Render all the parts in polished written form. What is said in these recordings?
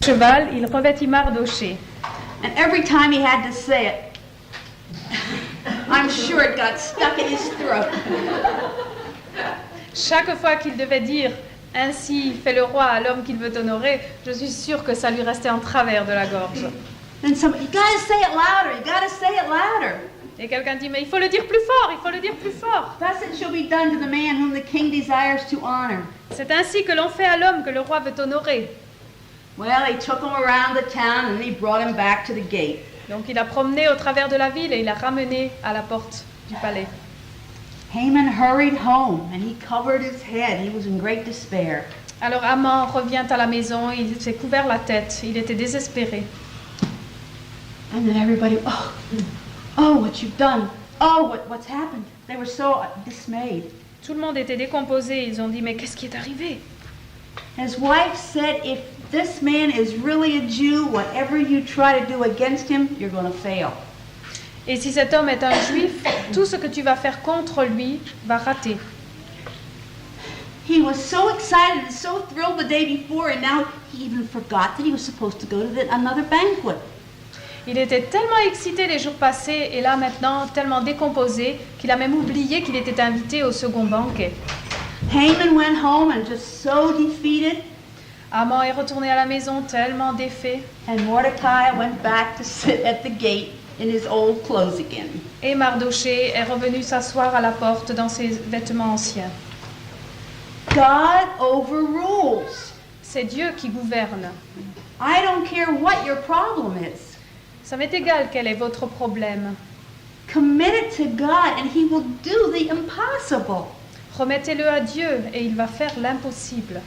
cheval, il revêtit Mardochée. And every time he had to say it, I'm sure it got stuck in his throat. Chaque fois qu'il devait dire « Ainsi fait le roi à l'homme qu'il veut honorer », je suis sûre que ça lui restait en travers de la gorge. And somebody, you gotta say it louder, you gotta say it louder. Et quelqu'un dit « Mais il faut le dire plus fort, il faut le dire plus fort !» Thus it shall be done to the man whom the king desires to honor. C'est ainsi que l'on fait à l'homme que le roi veut honorer. Well, he took him around the town and he brought him back to the gate. Donc il a promené au travers de la ville et il l'a ramené à la porte du palais. Haman hurried home and he covered his head. He was in great despair. Alors Haman revient à la maison, il s'est couvert la tête, il était désespéré. And then everybody, oh, what you've done. Oh, what's happened? They were so dismayed. Tout le monde était décomposé, ils ont dit « Mais qu'est-ce qui est arrivé ?» His wife said, if this man is really a Jew, whatever you try to do against him, you're going to fail. Et si cet homme est un juif, tout ce que tu vas faire contre lui va rater. He was so excited and so thrilled the day before, and now he even forgot that he was supposed to go to another banquet. Il était tellement excité les jours passés et là maintenant tellement décomposé qu'il a même oublié qu'il était invité au second banquet. Haman went home and just so defeated. Haman est retourné à la maison tellement défait. And Mordecai went back to sit at the gate in his old clothes again. Et Mardochée est revenu s'asseoir à la porte dans ses vêtements anciens. God overrules. C'est Dieu qui gouverne. I don't care what your problem is. Ça m'est égal quel est votre problème. Commit it to God and he will do the impossible. Remettez-le à Dieu et il va faire l'impossible.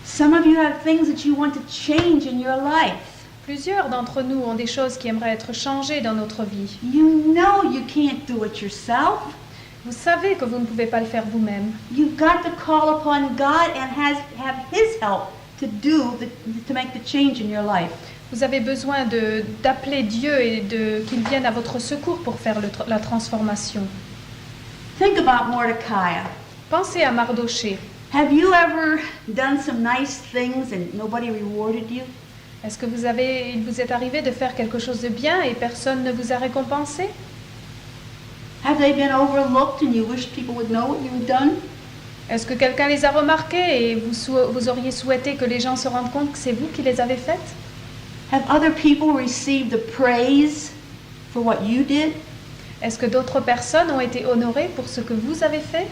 Some of you have things that you want to change in your life. Plusieurs d'entre nous ont des choses qui aimeraient être changées dans notre vie. You know you can't do it yourself. Vous savez que vous ne pouvez pas le faire vous-même. You've got to call upon God and have his help to make the change in your life. Vous avez besoin d'appeler Dieu et qu'il vienne à votre secours pour faire la transformation. Think about Mordecai. Pensez à Mardochée. Have you ever done some nice things and nobody rewarded you? Est-ce que il vous est arrivé de faire quelque chose de bien et personne ne vous a récompensé? Have they been overlooked and you wish people would know what you've done? Est-ce que quelqu'un les a remarqués et vous auriez souhaité que les gens se rendent compte que c'est vous qui les avez faites? Have other people received the praise for what you did? Est-ce que d'autres personnes ont été honorées pour ce que vous avez fait?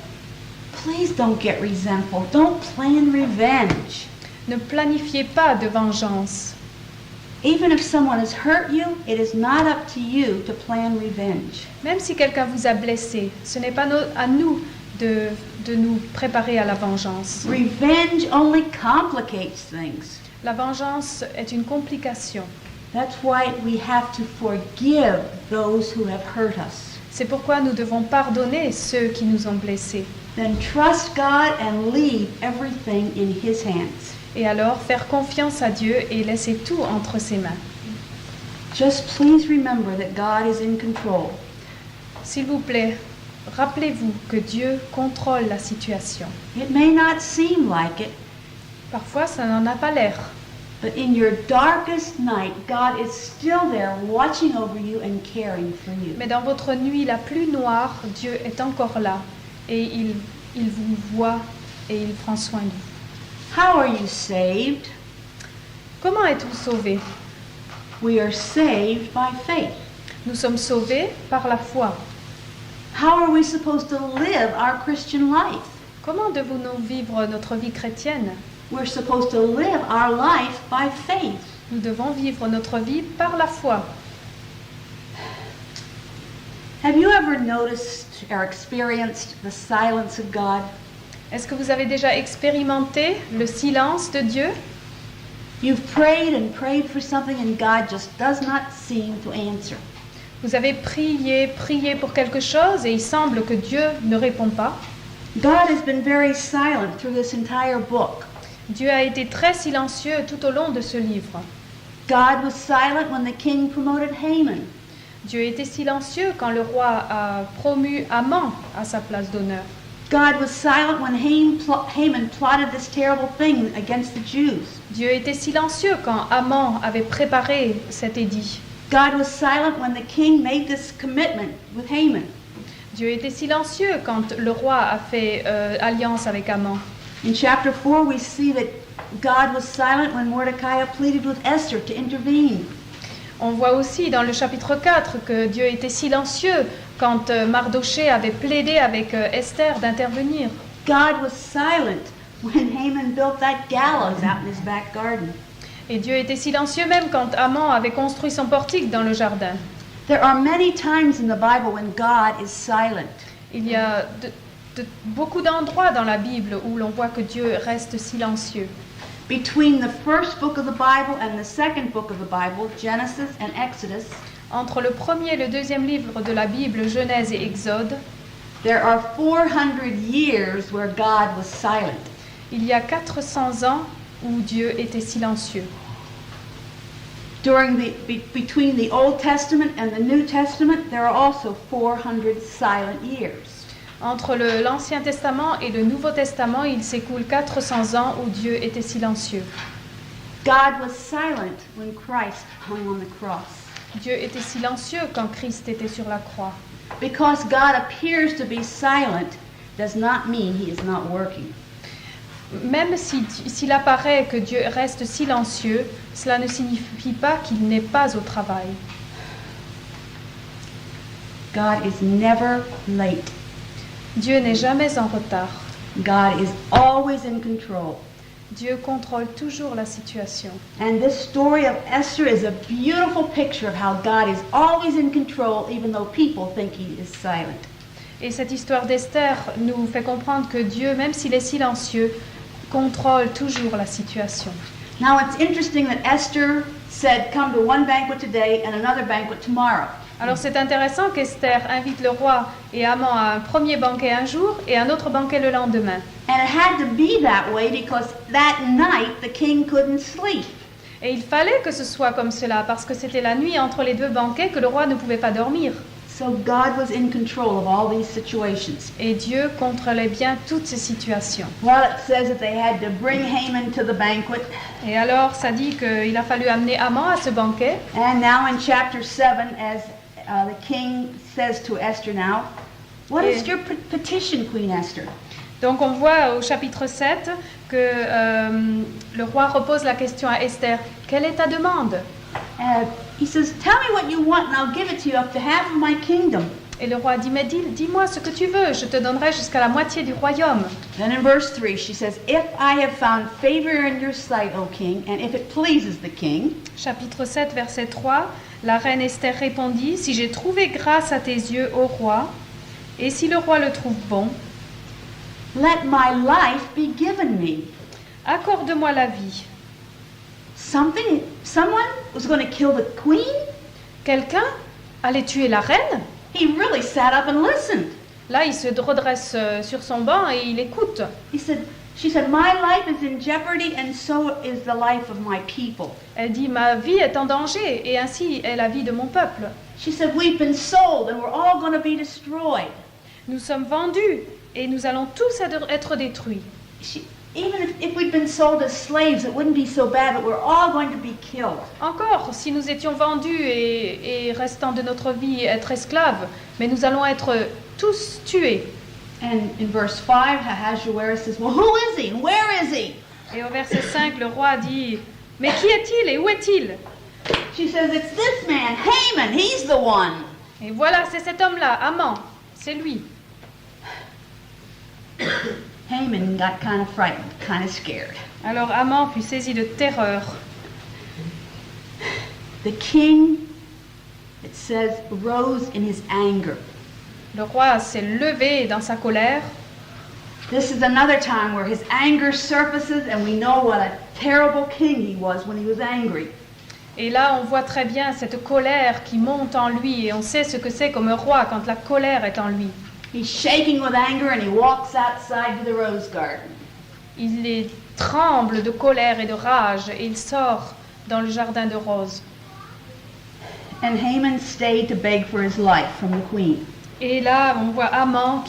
Please don't get resentful. Don't plan revenge. Ne planifiez pas de vengeance. Even if someone has hurt you, it is not up to you to plan revenge. Même si quelqu'un vous a blessé, ce n'est pas à nous de nous préparer à la vengeance. Revenge only complicates things. La vengeance est une complication. That's why we have to forgive those who have hurt us. C'est pourquoi nous devons pardonner ceux qui nous ont blessés. Then trust God and leave everything in His hands. Et alors faire confiance à Dieu et laisser tout entre ses mains. Just please remember that God is in control. S'il vous plaît, rappelez-vous que Dieu contrôle la situation. It may not seem like it, Parfois, ça n'en a pas l'air. but in your darkest night, God is still there watching over you and caring for you. Mais dans votre nuit la plus noire, Dieu est encore là et il vous voit et il prend soin de vous. How are you saved? Comment êtes-vous sauvés? We are saved by faith. Nous sommes sauvés par la foi. How are we supposed to live our Christian life? Comment devons-nous vivre notre vie chrétienne? We're supposed to live our life by faith. Nous devons vivre notre vie par la foi. Have you ever noticed or experienced the silence of God? Est-ce que vous avez déjà expérimenté le silence de Dieu? You've prayed and prayed for something and God just does not seem to answer. Vous avez prié pour quelque chose et il semble que Dieu ne répond pas. God has been very silent through this entire book. Dieu a été très silencieux tout au long de ce livre. God was silent when the king promoted Haman. Dieu était silencieux quand le roi a promu Haman à sa place d'honneur. God was silent when Haman plotted this terrible thing against the Jews. Dieu était silencieux quand Haman avait préparé cet édit. God was silent when the king made this commitment with Haman. Dieu était silencieux quand le roi a fait alliance avec Haman. In chapter 4, we see that God was silent when Mordecai pleaded with Esther to intervene. On voit aussi dans le chapitre 4 que Dieu était silencieux quand Mardochée avait plaidé avec Esther d'intervenir. God was silent when Haman built that gallows out in his back garden. Et Dieu était silencieux même quand Haman avait construit son portique dans le jardin. There are many times in the Bible when God is silent. Il y a beaucoup d'endroits dans la Bible où l'on voit que Dieu reste silencieux. Between the first book of the Bible and the second book of the Bible, Genesis and Exodus, Entre le premier et le deuxième livre de la Bible, Genèse et Exode, there are 400 years where God was silent. il y a 400 ans où Dieu était silencieux. Between the Old Testament and the New Testament, there are also 400 silent years. Entre l'Ancien Testament et le Nouveau Testament, il s'écoule 400 ans où Dieu était silencieux. God was silent when Christ hung on the cross. Dieu était silencieux quand Christ était sur la croix. Because God appears to be silent does not mean he is not working. Même s'il apparaît que Dieu reste silencieux, cela ne signifie pas qu'il n'est pas au travail. God is never late. Dieu n'est jamais en retard. God is always in control. Dieu contrôle toujours la situation. And this story of Esther is a beautiful picture of how God is always in control even though people think he is silent. Et cette histoire d'Esther nous fait comprendre que Dieu, même s'il est silencieux, contrôle toujours la situation. Now it's interesting that Esther said, come to one banquet today and another banquet tomorrow. Alors c'est intéressant qu'Esther invite le roi et Haman à un premier banquet un jour et un autre banquet le lendemain. And it had to be that way because that night the king couldn't sleep. Et il fallait que ce soit comme cela parce que c'était la nuit entre les deux banquets que le roi ne pouvait pas dormir. So God was in control of all these situations. Et Dieu contrôlait bien toutes ces situations. Well, it says that they had to bring Haman to the banquet. Et alors ça dit qu'il a fallu amener Haman à ce banquet. And now in chapter 7, as the king says to Esther now, what is your petition, Queen Esther? Donc on voit au chapitre 7 que le roi repose la question à Esther. Quelle est ta demande? He says, tell me what you want and I'll give it to you up to half of my kingdom. Et le roi dit, mais dis-moi ce que tu veux, je te donnerai jusqu'à la moitié du royaume. Then in verse 3 she says, if I have found favor in your sight, O king, and if it pleases the king. Chapitre 7, verset 3, la reine Esther répondit, si j'ai trouvé grâce à tes yeux, ô roi, et si le roi le trouve bon, let my life be given me. accorde-moi la vie. Someone was going to kill the queen? Quelqu'un allait tuer la reine? He really sat up and listened. Là, il se redresse sur son banc et il écoute. She said, my life is in jeopardy and so is the life of my people. Elle dit, ma vie est en danger et ainsi est la vie de mon peuple. She said, we've been sold and we're all going to be destroyed. Nous sommes vendus et nous allons tous être détruits. Even if we'd been sold as slaves, it wouldn't be so bad, but we're all going to be killed. Encore, si nous étions vendus et restant de notre vie être esclaves, mais nous allons être tous tués. And in verse 5, Ahasuerus says, well, who is he and where is he? Et au verset 5, le roi dit, mais qui est-il et où est-il? She says, it's this man, Haman, he's the one. Et voilà, c'est cet homme-là, Haman, c'est lui. Haman got kind of frightened, kind of scared. Alors Haman fut saisi de terreur. The king, it says, rose in his anger. Le roi s'est levé dans sa colère. This is another time where his anger surfaces and we know what a terrible king he was when he was angry. Et là, on voit très bien cette colère qui monte en lui et on sait ce que c'est comme roi quand la colère est en lui. He's shaking with anger and he walks outside to the rose garden. Il tremble de colère et de rage et il sort dans le jardin de roses. And Haman stayed to beg for his life from the queen. Et là, on voit Haman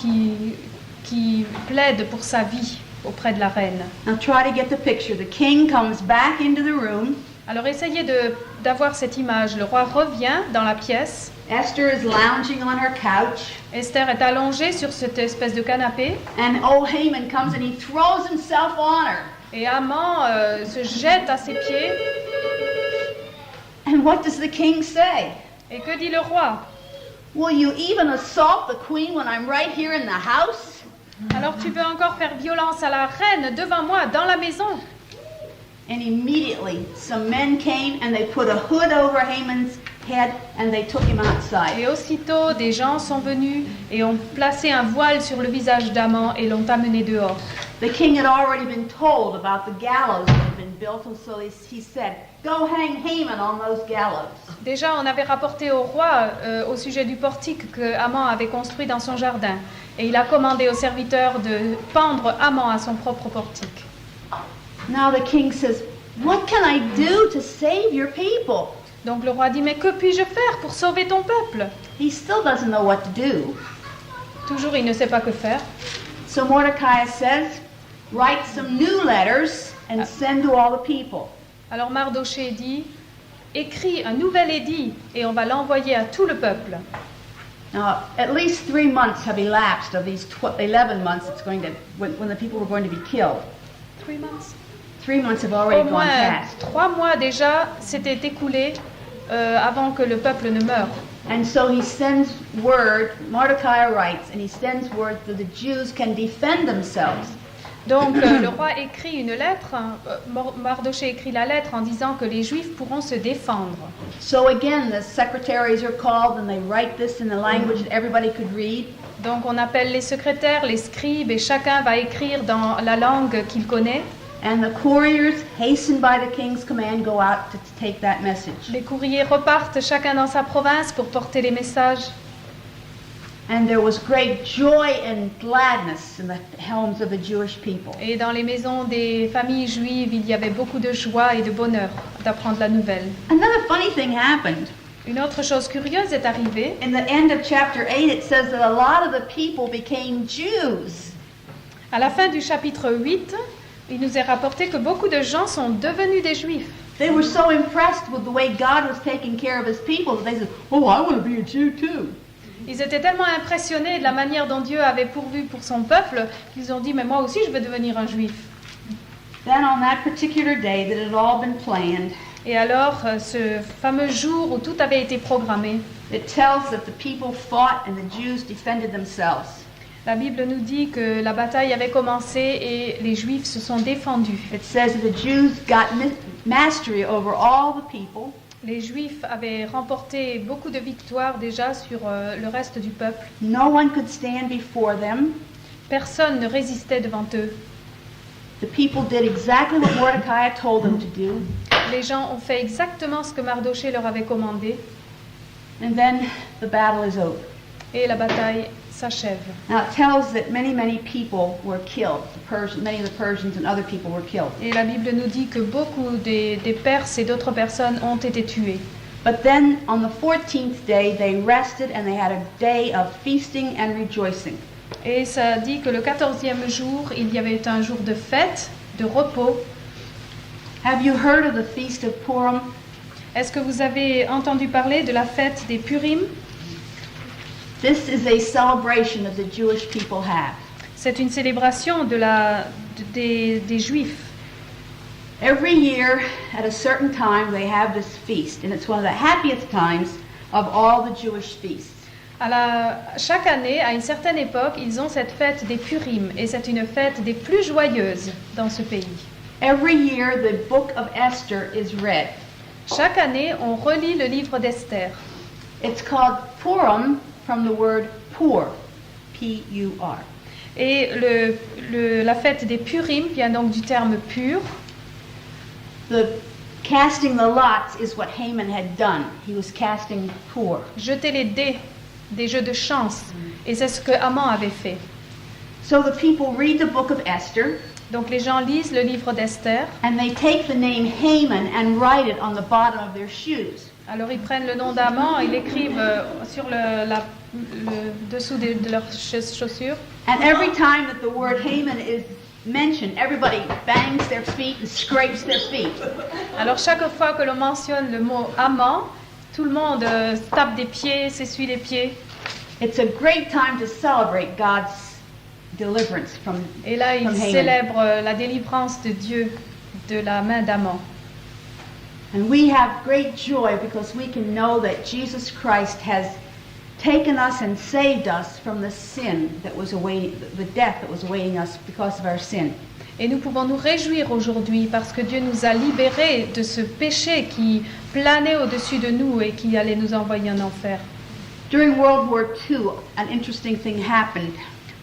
qui plaide pour sa vie auprès de la reine. Now try to get the picture. The king comes back into the room. Alors essayez d'avoir cette image. Le roi revient dans la pièce. Esther is lounging on her couch. Esther est allongée sur cette espèce de canapé. And old Haman comes and he throws himself on her. Et Haman se jette à ses pieds. And what does the king say? Et que dit le roi? Will you even assault the queen when I'm right here in the house? Alors tu veux encore faire violence à la reine devant moi, dans la maison? And immediately some men came and they put a hood over Haman's head and they took him outside. Et aussitôt, des gens sont venus et ont placé un voile sur le visage d'Haman et l'ont amené dehors. The king had already been told about the gallows that had been built, and so he said, "Go hang Haman on those gallows." Déjà, on avait rapporté au roi au sujet du portique que Haman avait construit dans son jardin. Et il a commandé aux serviteurs de pendre Haman à son propre portique. Now the king says, "What can I do to save your people?" Donc le roi dit, mais que puis-je faire pour sauver ton peuple? He still doesn't know what to do. Toujours, il ne sait pas que faire. So Mordecai says, "Write some new letters and send to all the people." Alors Mardochée dit, écris un nouvel édit et on va l'envoyer à tout le peuple. Now, at least 3 months have elapsed of these 11 months it's going to, when the people were going to be killed. 3 months. 3 months have Au already gone moins past. 3 mois déjà s'étaient écoulés avant que le peuple ne meure. And so he sends word, Mordecai writes, and he sends word that the Jews can defend themselves. Donc le roi écrit une lettre, Mardochée écrit la lettre en disant que les Juifs pourront se défendre. So again, the secretaries are called and they write this in the language that everybody could read. Donc on appelle les secrétaires, les scribes, et chacun va écrire dans la langue qu'il connaît. And the couriers, hastened by the king's command, go out to take that message. Les courriers repartent chacun dans sa province pour porter les messages. And there was great joy and gladness in the homes of the Jewish people. Et dans les maisons des familles juives, il y avait beaucoup de joie et de bonheur d'apprendre la nouvelle. Another funny thing happened. Une autre chose curieuse est arrivée. In the end of chapter 8, it says that a lot of the people became Jews. À la fin du chapitre 8, il nous est rapporté que beaucoup de gens sont devenus des Juifs. They were so impressed with the way God was taking care of his people that they said, "Oh, I want to be a Jew too." Ils étaient tellement impressionnés de la manière dont Dieu avait pourvu pour son peuple qu'ils ont dit, mais moi aussi je veux devenir un Juif. Then on that particular day that it had all been planned, Et alors, ce fameux jour où tout avait été programmé, it tells that the people fought and the Jews defended themselves. la Bible nous dit que la bataille avait commencé et les Juifs se sont défendus. It says that the Jews got mastery over all the people. Les Juifs avaient remporté beaucoup de victoires déjà sur le reste du peuple. No one could stand before them. Personne ne résistait devant eux. The people did exactly what Mordecai had told them to do. Les gens ont fait exactement ce que Mardochée leur avait commandé And then the battle is over. et la bataille s'achève. Now it tells that many people were killed. Many of the Persians and other people were killed. Et la Bible nous dit que beaucoup des Perses et d'autres personnes ont été tuées. But then on the 14th day they rested and they had a day of feasting and rejoicing. Et ça dit que le 14e jour, il y avait un jour de fête, de repos. Have you heard of the feast of Purim? Est-ce que vous avez entendu parler de la fête des Purim? This is a celebration that the Jewish people have. C'est une célébration des Juifs. Every year at a certain time they have this feast, and it's one of the happiest times of all the Jewish feasts. Chaque année, à une certaine époque, ils ont cette fête des Purim, et c'est une fête des plus joyeuses dans ce pays. Every year the book of Esther is read. Chaque année, on relit le livre d'Esther. It's called Purim from the word pur, P-U-R. Et la fête des Purim vient donc du terme pur. The casting the lots is what Haman had done. He was casting pur. Jeter les dés, des jeux de chance. Et c'est ce que Haman avait fait. So the people read the book of Esther. Donc les gens lisent le livre d'Esther. And they take the name Haman and write it on the bottom of their shoes. Alors ils prennent le nom d'amant, ils l'écrivent sur le dessous de leurs chaussures. And every time that the word Haman is mentioned, everybody bangs their feet and scrapes their feet. Alors chaque fois que l'on mentionne le mot amant, tout le monde se tape des pieds, s'essuie les pieds. It's a great time to celebrate God's deliverance from Et là, ils Haman. célèbrent la délivrance de Dieu de la main d'Aman. And we have great joy because we can know that Jesus Christ has taken us and saved us from the sin that was awaiting, the death that was awaiting us because of our sin. Et nous pouvons nous réjouir aujourd'hui parce que Dieu nous a libérés de ce péché qui planait au-dessus de nous et qui allait nous envoyer en enfer. During World War II, an interesting thing happened.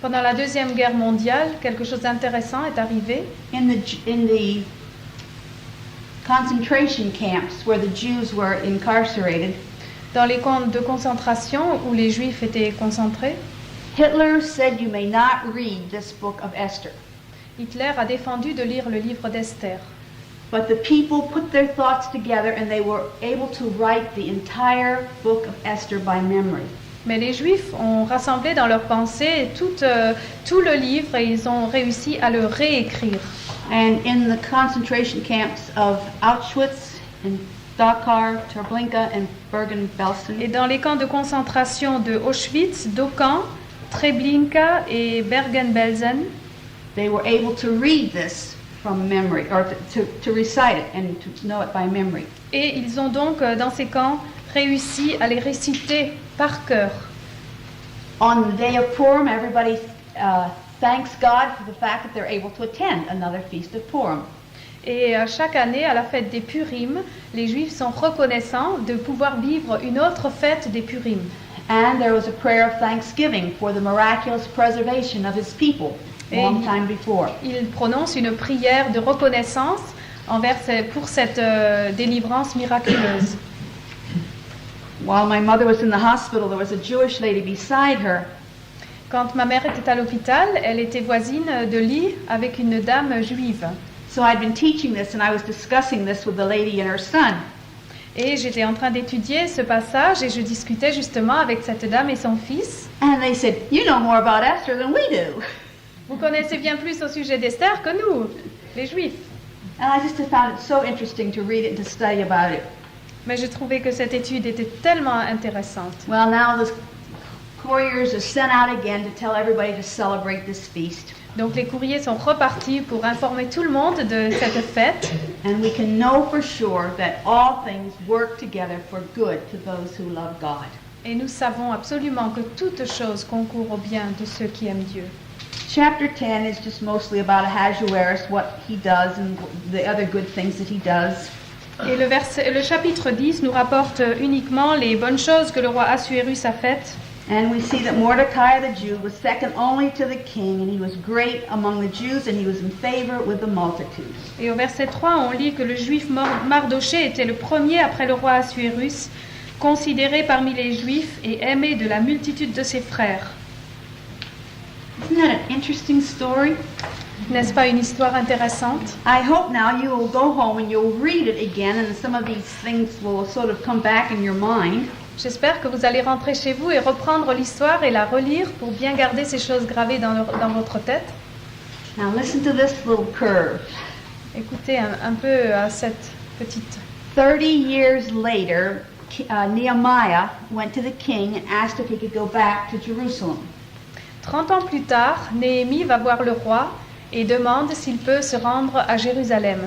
Pendant la Deuxième Guerre mondiale, quelque chose d'intéressant est arrivé. In the concentration camps where the Jews were incarcerated, Dans les camps de concentration où les Juifs étaient concentrés, Hitler said you may not read this book of Esther. Hitler a défendu de lire le livre d'Esther. But the people put their thoughts together and they were able to write the entire book of Esther by memory. Mais les Juifs ont rassemblé dans leurs pensées tout le livre et ils ont réussi à le réécrire. And in the concentration camps of Auschwitz and Dachau, Treblinka and Bergen-Belsen, Et dans les camps de concentration de Auschwitz, Dachau, Treblinka et Bergen-Belsen, they were able to read this from memory, or to recite it and to know it by memory. et ils ont donc dans ces camps réussi à les réciter par cœur. On the day of Purim, everybody thanks God for the fact that they're able to attend another feast of Purim. Et chaque année, à la fête des Purim, les Juifs sont reconnaissants de pouvoir vivre une autre fête des Purim. And there was a prayer of thanksgiving for the miraculous preservation of his people long time before. Ils prononcent une prière de reconnaissance pour cette délivrance miraculeuse. While my mother was in the hospital, there was a Jewish lady beside her. Quand ma mère était à l'hôpital, elle était voisine de lit avec une dame juive. So I'd been teaching this and I was discussing this with the lady and her son. Et j'étais en train d'étudier ce passage et je discutais justement avec cette dame et son fils. And they said, "You know more about Esther than we do." Vous connaissez bien plus au sujet d'Esther que nous, les Juifs. And I just found it so interesting to read it and to study about it. Mais j'ai trouvé que cette étude était tellement intéressante. Well, now the couriers are sent out again to tell everybody to celebrate this feast. Donc les courriers sont repartis pour informer tout le monde de cette fête. And we can know for sure that all things work together for good to those who love God. Et nous savons absolument que toute chose concourt au bien de ceux qui aiment Dieu. Chapter 10 is just mostly about Ahasuerus, what he does and the other good things that he does. Et le chapitre 10 nous rapporte uniquement les bonnes choses que le roi Assuérus a faites. And we see that Mordecai the Jew was second only to the king, and he was great among the Jews, and he was in favor with the multitudes. Et au verset 3, on lit que le juif Mardoché était le premier après le roi Assuérus, considéré parmi les juifs et aimé de la multitude de ses frères. Isn't that an interesting story? N'est-ce pas une histoire intéressante? I hope now you will go home and you'll read it again, and some of these things will sort of come back in your mind. J'espère que vous allez rentrer chez vous et reprendre l'histoire et la relire pour bien garder ces choses gravées dans votre tête. Now listen to this little curve. Écoutez un peu à cette petite... 30 years later, Nehemiah went to the king and asked if he could go back to Jerusalem. 30 ans plus tard, Néhémie va voir le roi et demande s'il peut se rendre à Jérusalem.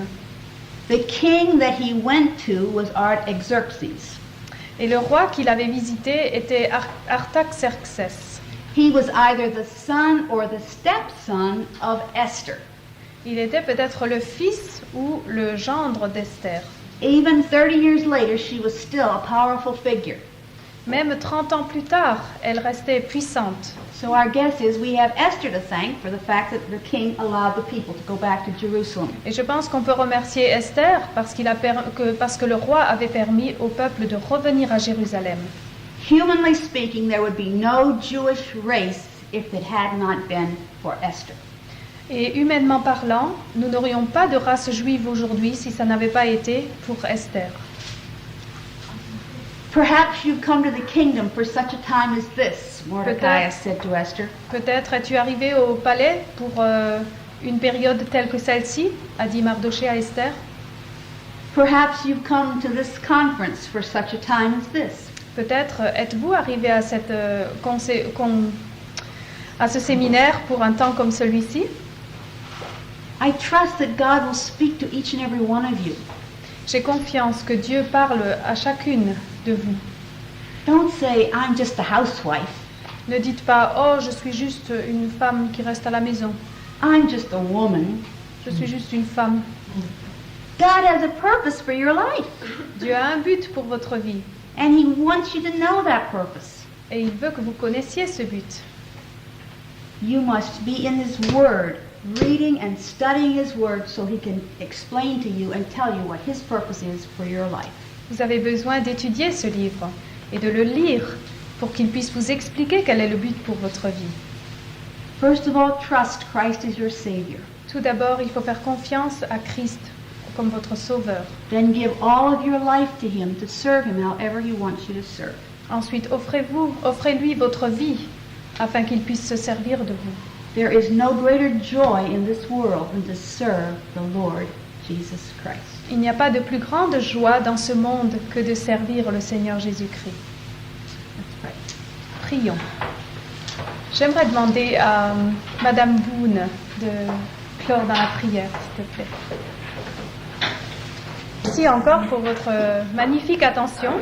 The king that he went to was Artaxerxes. Et le roi qu'il avait visité était Artaxerxès. He was either the son or the stepson of Esther. Il était peut-être le fils ou le gendre d'Esther. Even 30 years later, she was still a powerful figure. Même 30 ans plus tard, elle restait puissante. So our guess is we have Esther to thank for the fact that the king allowed the people to go back to Jerusalem. Et je pense qu'on peut remercier Esther parce que le roi avait permis au peuple de revenir à Jérusalem. Humanly speaking, there would be no Jewish race if it had not been for Esther. Et humainement parlant, nous n'aurions pas de race juive aujourd'hui si ça n'avait pas été pour Esther. Perhaps you've come to the kingdom for such a time as this, Mordecai said to Esther. Peut-être es-tu arrivé au palais pour une période telle que celle-ci, a dit Mardochée à Esther. Perhaps you've come to this conference for such a time as this. Peut-être êtes-vous arrivé à, à ce séminaire pour un temps comme celui-ci. I trust that God will speak to each and every one of you. J'ai confiance que Dieu parle à chacune de vous. Don't say, I'm just a housewife. Ne dites pas, oh, je suis juste une femme qui reste à la maison. I'm just a woman. Je suis juste une femme. God has a purpose for your life. Dieu a un but pour votre vie. And He wants you to know that purpose. Et il veut que vous connaissiez ce but. You must be in His Word, reading and studying His Word so He can explain to you and tell you what His purpose is for your life. Vous avez besoin d'étudier ce livre et de le lire pour qu'il puisse vous expliquer quel est le but pour votre vie. First of all, trust Christ as your Savior. Tout d'abord, il faut faire confiance à Christ comme votre sauveur. Then give all of your life to Him to serve Him however He wants you to serve. Ensuite, offrez-lui votre vie afin qu'il puisse se servir de vous. There is no greater joy in this world than to serve the Lord Jesus Christ. Il n'y a pas de plus grande joie dans ce monde que de servir le Seigneur Jésus-Christ. Let's pray. Prions. J'aimerais demander à Madame Boone de clore dans la prière, s'il te plaît. Merci encore pour votre magnifique attention.